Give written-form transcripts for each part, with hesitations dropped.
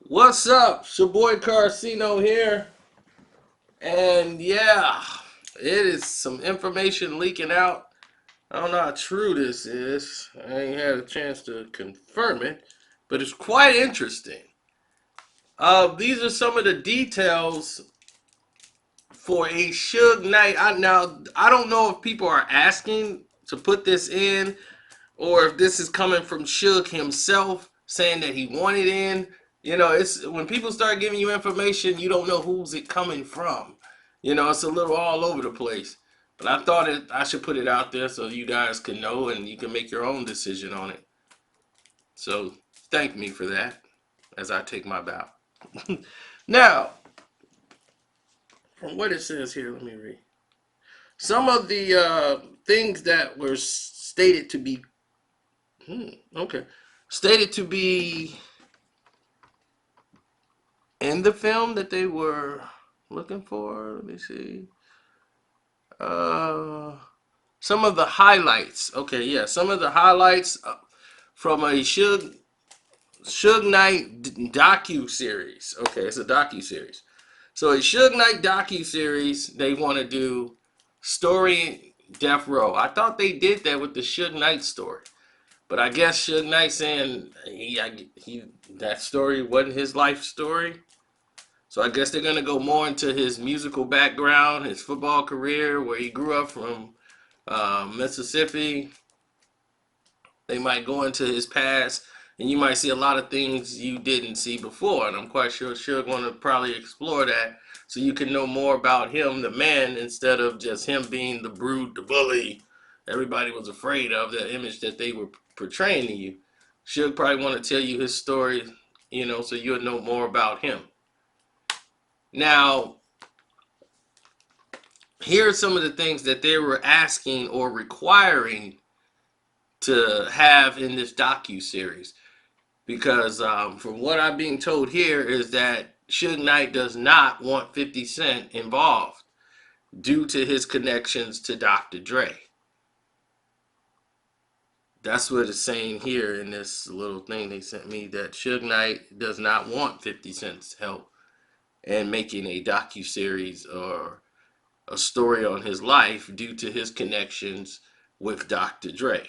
What's up? It's your boy Carcino here. And yeah, it is some information leaking out. I don't know how true this is. I ain't had a chance to confirm it, but it's quite interesting. These are some of the details for a Suge Knight. I don't know if people are asking to put this in or if this is coming from Suge himself saying that he wanted in. It's when people start giving you information, you don't know who's it coming from. It's a little all over the place. But I thought I should put it out there so you guys can know and you can make your own decision on it. So thank me for that as I take my bow. Now, from what it says here, let me read. Some of the things that were stated to be, okay, stated to be in the film that they were looking for. Let me see. Uh, some of the highlights. Okay, yeah, some of the highlights from a Suge Knight docu series. Okay, it's a docu series. So a Suge Knight docu series. They want to do story Death Row. I thought they did that with the Suge Knight story, but I guess Suge Knight saying he that story wasn't his life story. So I guess they're gonna go more into his musical background, his football career, where he grew up from Mississippi. They might go into his past, and you might see a lot of things you didn't see before. And I'm quite sure Suge going to probably explore that, so you can know more about him, the man, instead of just him being the brute, the bully. Everybody was afraid of the image that they were portraying to you. Suge probably want to tell you his story, so you'll know more about him. Now, here are some of the things that they were asking or requiring to have in this docu series. Because from what I'm being told here is that Suge Knight does not want 50 Cent involved due to his connections to Dr. Dre. That's what it's saying here in this little thing they sent me, that Suge Knight does not want 50 Cent's help in making a docu series or a story on his life due to his connections with Dr. Dre.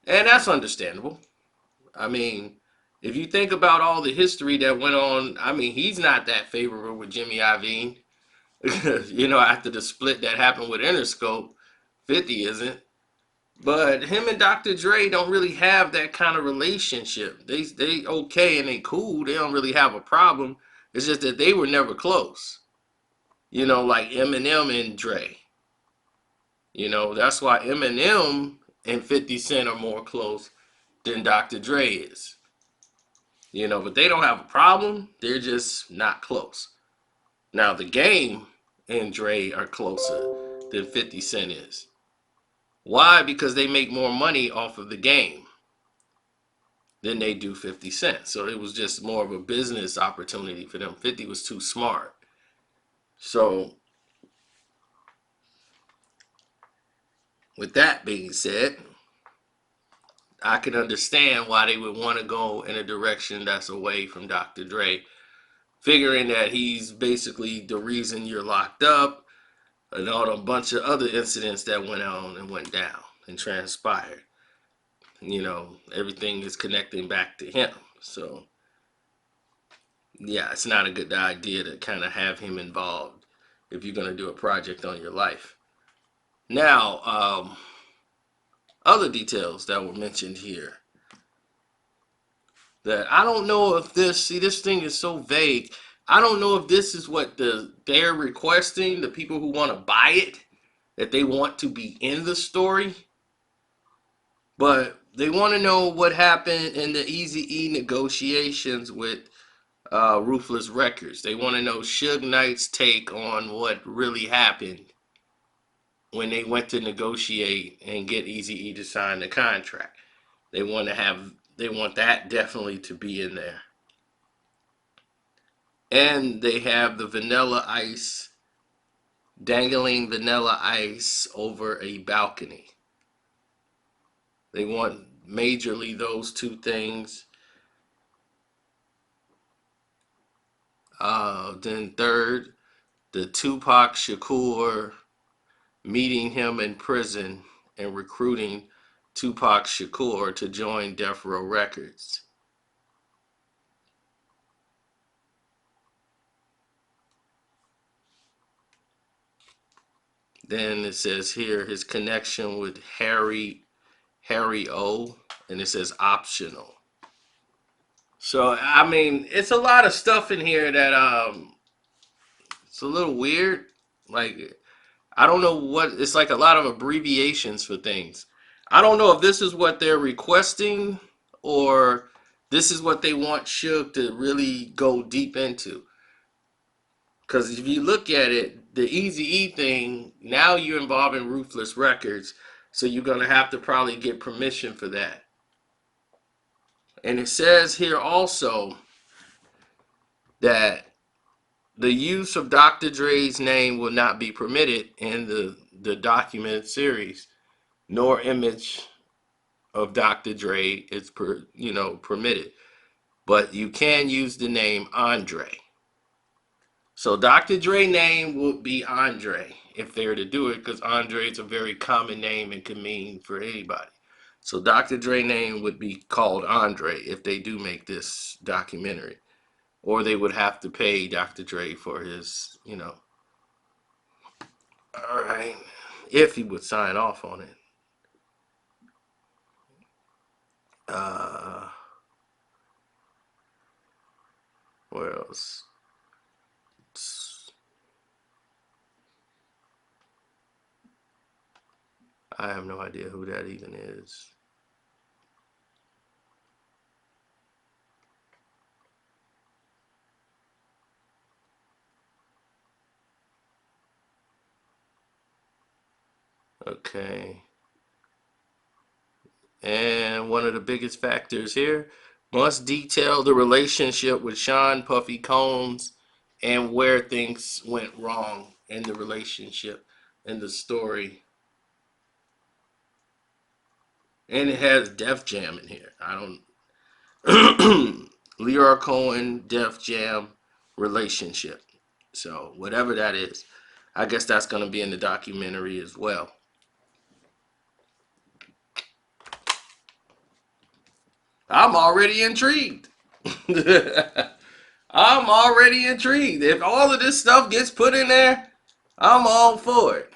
And that's understandable. I mean, if you think about all the history that went on, I mean, he's not that favorable with Jimmy Iovine. After the split that happened with Interscope, 50 isn't. But him and Dr. Dre don't really have that kind of relationship. They okay and they cool. They don't really have a problem. It's just that they were never close. Like Eminem and Dre. That's why Eminem and 50 Cent are more close than Dr. Dre is. But they don't have a problem. They're just not close. Now, the Game and Dre are closer than 50 Cent is. Why? Because they make more money off of the Game than they do 50 Cent. So it was just more of a business opportunity for them. 50 was too smart. So, with that being said, I can understand why they would want to go in a direction that's away from Dr. Dre, figuring that he's basically the reason you're locked up and all a bunch of other incidents that went on and went down and transpired. Everything is connecting back to him. So, yeah, it's not a good idea to kind of have him involved if you're going to do a project on your life. Now, other details that were mentioned here that I don't know if this thing is so vague. I don't know if this is what they're requesting, the people who want to buy it, that they want to be in the story, but they want to know what happened in the Eazy-E negotiations with Ruthless Records. They want to know Suge Knight's take on what really happened when they went to negotiate and get Eazy-E to sign the contract. They want that definitely to be in there. And they have the Vanilla Ice, dangling Vanilla Ice over a balcony. They want majorly those two things. Then third, the Tupac Shakur meeting him in prison and recruiting Tupac Shakur to join Death Row Records. Then it says here his connection with Harry O, and it says optional. So I mean, it's a lot of stuff in here that it's a little weird. Like I don't know what it's like a lot of abbreviations for things. I don't know if this is what they're requesting or this is what they want Suge to really go deep into. Because if you look at it, the Easy E thing, now you're involving Ruthless Records, so you're going to have to probably get permission for that. And it says here also that the use of Dr. Dre's name will not be permitted in the documented series, nor image of Dr. Dre is permitted. But you can use the name Andre. So Dr. Dre name would be Andre if they were to do it, because Andre is a very common name and can mean for anybody. So Dr. Dre name would be called Andre if they do make this documentary. Or they would have to pay Dr. Dre for his, all right, if he would sign off on it. What else? I have no idea who that even is. Okay. And one of the biggest factors here must detail the relationship with Sean Puffy Combs and where things went wrong in the relationship and the story. And it has Def Jam in here. I don't Leroy Cohen, Def Jam relationship. So whatever that is, I guess that's going to be in the documentary as well. I'm already intrigued. I'm already intrigued. If all of this stuff gets put in there, I'm all for it.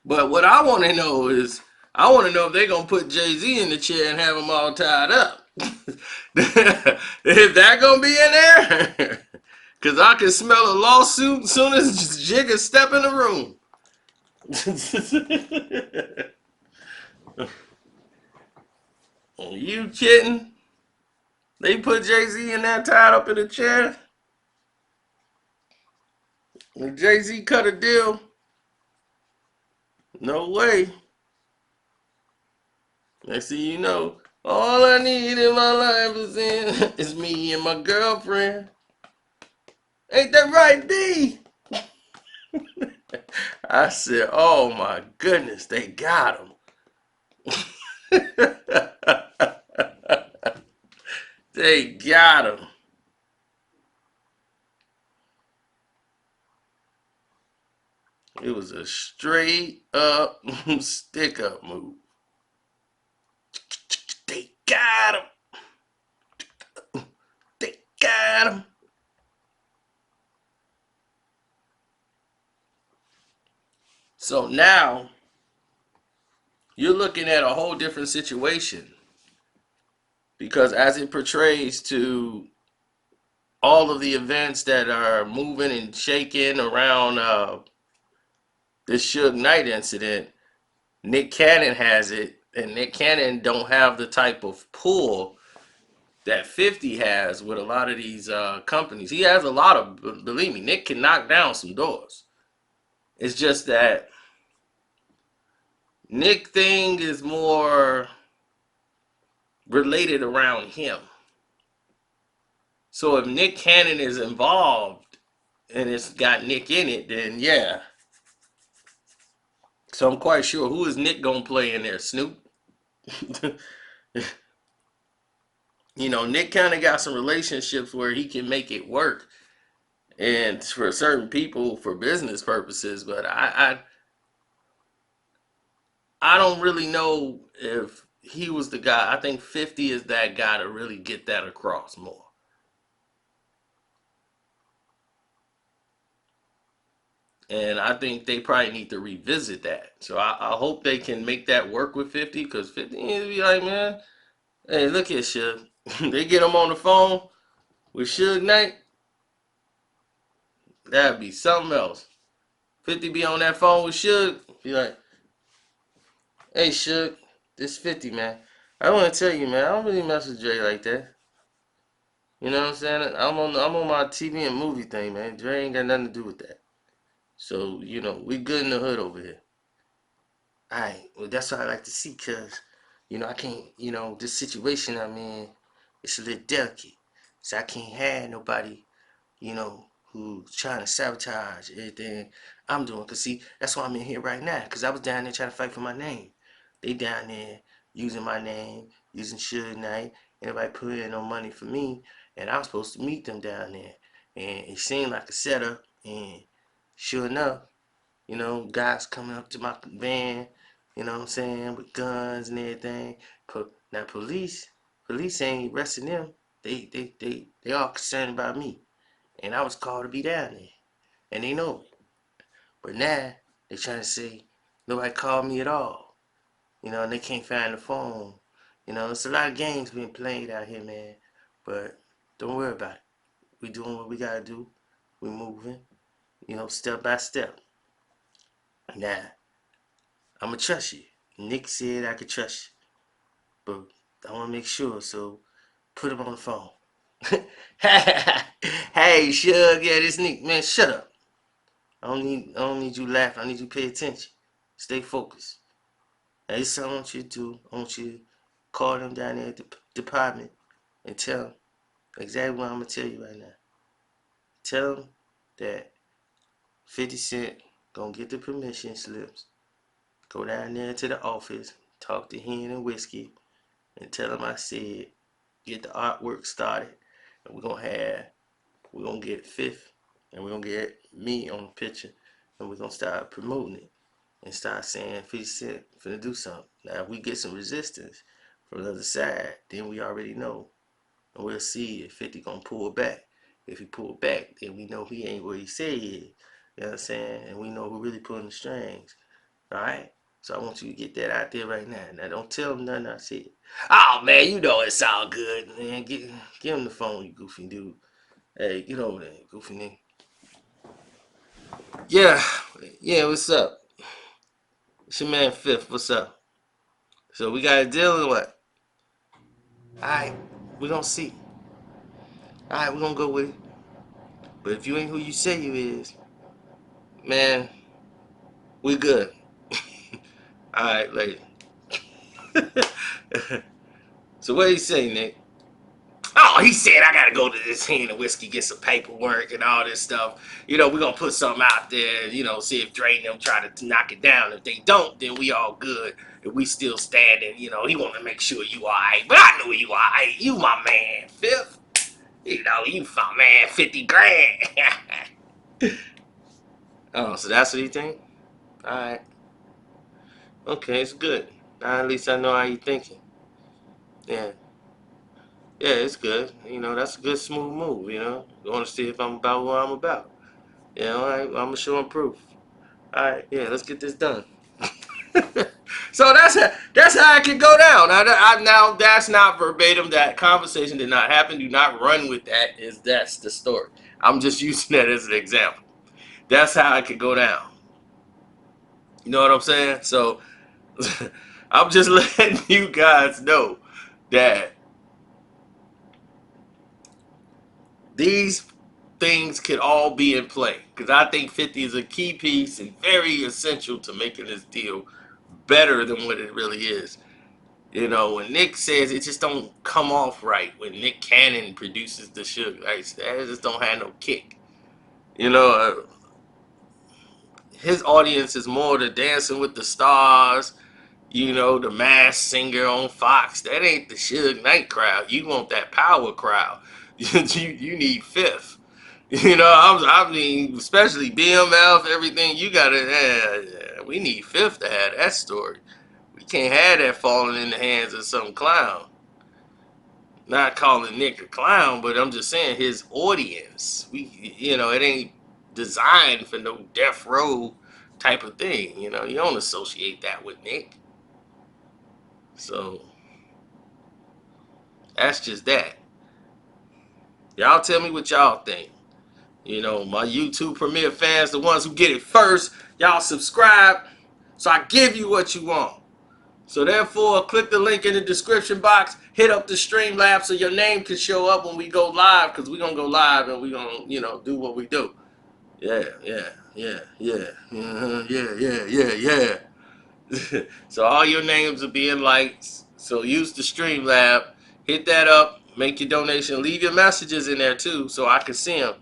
But what I want to know is, I want to know if they're going to put Jay-Z in the chair and have him all tied up. Is that going to be in there? Because I can smell a lawsuit as soon as Jigga step in the room. Are you kidding? They put Jay-Z in there tied up in a chair? And Jay-Z cut a deal? No way. Next thing you know, all I need in my life is me and my girlfriend. Ain't that right, D? I said, oh my goodness, they got him. They got him. It was a straight up stick up move. They got him. They got him. So now you're looking at a whole different situation, because as it portrays to all of the events that are moving and shaking around this Suge Knight incident, Nick Cannon has it, and Nick Cannon don't have the type of pull that 50 has with a lot of these companies. He has a lot of, believe me, Nick can knock down some doors. It's just that Nick thing is more related around him. So if Nick Cannon is involved and it's got Nick in it, then yeah. So I'm quite sure, who is Nick gonna play in there? Snoop? Nick kind of got some relationships where he can make it work, and for certain people for business purposes. But I don't really know if he was the guy. I think 50 is that guy to really get that across more. And I think they probably need to revisit that. So I hope they can make that work with 50, because 50 needs to be like, man, hey, look here, Suge. They get him on the phone with Suge Knight, that'd be something else. 50 be on that phone with Suge, be like, hey, Suge, this 50, man. I want to tell you, man, I don't really mess with Dre like that. You know what I'm saying? I'm on my TV and movie thing, man. Dre ain't got nothing to do with that. So, we good in the hood over here. Alright, well, that's what I like to see, cuz, I can't, this situation I'm in, it's a little delicate. So I can't have nobody, who's trying to sabotage everything I'm doing. Cause see, that's why I'm in here right now. Cause I was down there trying to fight for my name. They down there using my name, using Suge Knight. Everybody put in no money for me, and I was supposed to meet them down there. And it seemed like a setup. And sure enough, guys coming up to my van, what I'm saying, with guns and everything. Now police ain't arresting them. They all concerned about me. And I was called to be down there. And they know it. But now they trying to say nobody called me at all. And they can't find the phone. It's a lot of games being played out here, man. But don't worry about it. We doing what we gotta do. We moving, step by step. Now, I'ma trust you. Nick said I could trust you. But I wanna make sure, so put him on the phone. Hey, Shug, yeah, this Nick, man, shut up. I don't need you laughing. I need you to pay attention. Stay focused. Now, this is what I want you to do. I want you to call them down there at the department and tell them exactly what I'm gonna tell you right now. Tell them that 50 Cent gonna get the permission slips. Go down there to the office, talk to Hen and Whiskey, and tell them I said get the artwork started, and we're gonna get Fifth, and we're gonna get me on the picture, and we're gonna start promoting it and start saying 50 Cent finna do something. Now if we get some resistance from the other side, then we already know. And we'll see if 50 gonna pull back. If he pull back, then we know he ain't what he say he is. You know what I'm saying? And we know who really pulling the strings. Alright? So I want you to get that out there right now. Now don't tell him nothing I said. Oh man, it's all good. Man, give him the phone, you goofy dude. Hey, get over there, goofy nigga. Yeah, yeah, what's up? It's your man Fifth, what's up? So we got a deal or what? Alright, we gonna see. Alright, we gonna go with it. But if you ain't who you say you is, man, we good. Alright, later. So what do you say, Nick? Oh, he said I gotta go to this Hen and Whiskey, get some paperwork and all this stuff. We're gonna put something out there, see if Dre and them try to knock it down. If they don't, then we all good. If we still standing, he wanna make sure you alright. But I know you alright. You my man, Fifth. You my man, 50 grand. Oh, so that's what you think? Alright. Okay, it's good. Now at least I know how you thinking. Yeah. Yeah, it's good. That's a good smooth move. You want to see if I'm about what I'm about. Alright, I'm gonna show him proof. Alright, yeah, let's get this done. So that's how it can go down. Now that's not verbatim. That conversation did not happen. Do not run with that. That's the story? I'm just using that as an example. That's how it could go down. You know what I'm saying? So I'm just letting you guys know that these things could all be in play, because I think 50 is a key piece and very essential to making this deal better than what it really is. When Nick says it just don't come off right when Nick Cannon produces the Suge, like that just don't have no kick. You know, uh, his audience is more the Dancing with the Stars, you know, the Masked Singer on Fox. That ain't the Suge Knight crowd. You want that power crowd. You need Fifth. You know, I mean, especially BMF, everything. You gotta, we need Fifth to have that story. We can't have that falling in the hands of some clown. Not calling Nick a clown, but I'm just saying his audience. You know, it ain't designed for no death row type of thing. You know, you don't associate that with Nick. So that's just that. Y'all tell me what y'all think. You know, my YouTube Premiere fans, the ones who get it first, y'all subscribe so I give you what you want. So therefore, click the link in the description box, hit up the Streamlabs so your name can show up when we go live, because we're going to go live and we're going to, you know, do what we do. Yeah, yeah, yeah, yeah, yeah. So all your names will be in lights. So use the Streamlab, hit that up, make your donation, leave your messages in there too so I can see them.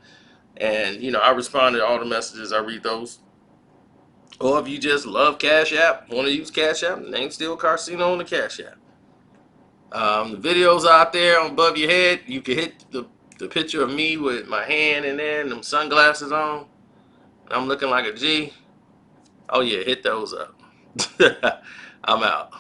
And, you know, I respond to all the messages, I read those. Or if you just love Cash App, want to use Cash App, the name's still Carcino on the Cash App. The videos out there above your head, you can hit the picture of me with my hand in there and them sunglasses on. I'm looking like a G. Oh yeah, hit those up. I'm out.